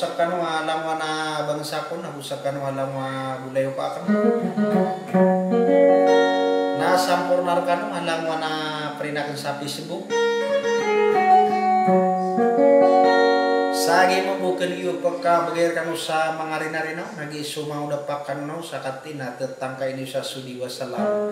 usakan alam wana bangsa ko na usakan alam bulayo ka kan na sampurnar kan alam wana perinakan sa Facebook sagi mo bukan iyo pagka bagay kan sa mga rinarinaw nagi sumau dapakan no sa katina tetangka ini sa sudi wasalam.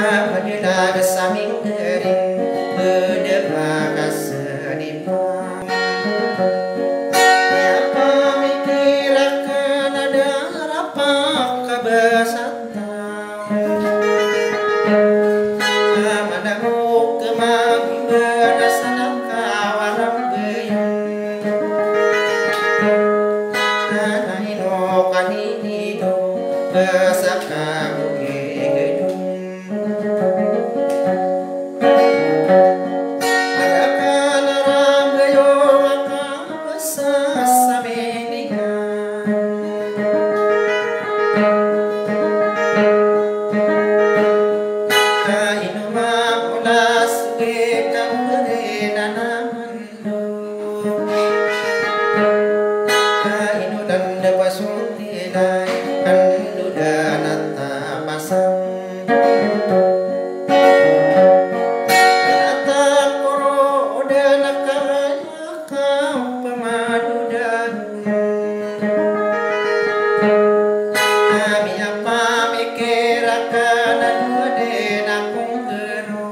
Apabila saming gering bedeba kasenipang ya pamikirakeun ada rapak kabasatang amandaku kemagi berasana kawarang beuyeung nanaino kaninido basaka buge gedung agakan rambayo maka basasameningan kaino mamulas suge kang berenanamando kaino danda pasuntilay kandu danata pasang nata koro dana kaya kau pemadudan kami apa mikirakan anu dena kung gero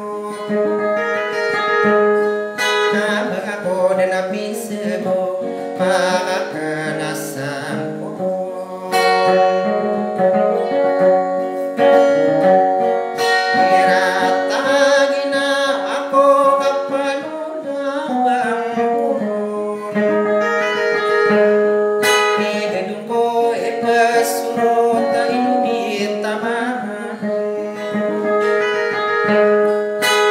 kami ako dana pisebo pakakana sampo iratagina ako kapanudawang gedung ko ipasurot na inubit tamahan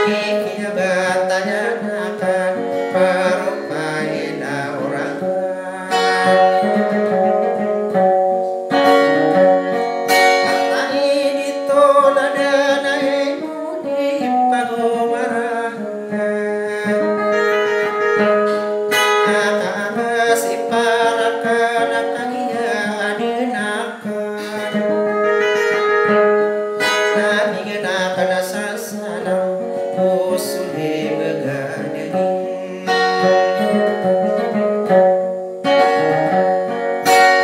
ikiyabatanya nakan parupain aurakan patay dito ladanay mo di pagumarahan nakaamas iparakan ang kagiyaadinakan nabiganakan na sasanang puso di magadaling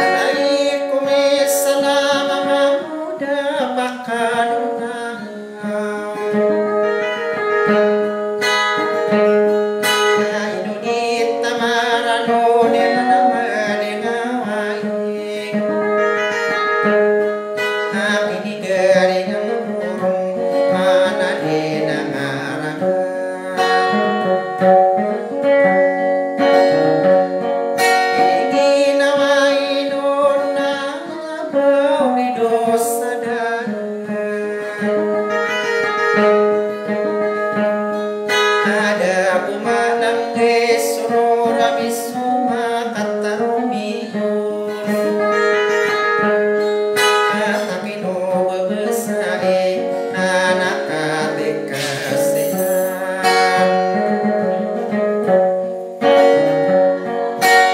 alay kumisala mga muda pakanunahan inunit tamarano nila naman ingawain ang inigaling ang burong manalin ang iginawain nun na bawidos sa ada bumanang desurora misuma katarumihon katamino bebesae anak katekasihan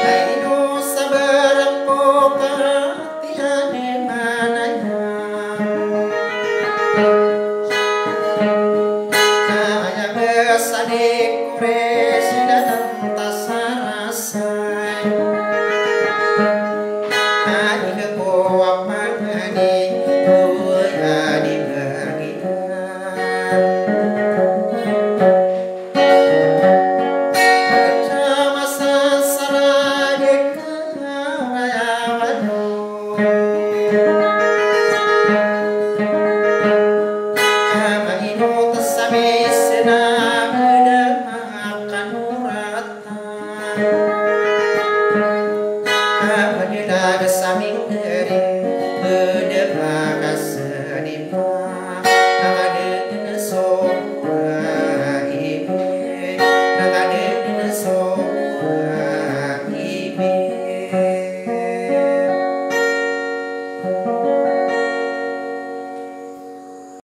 aino sabarang ko perhatian manayang kaya besadik kure sidatang tasarasay ani ko apangani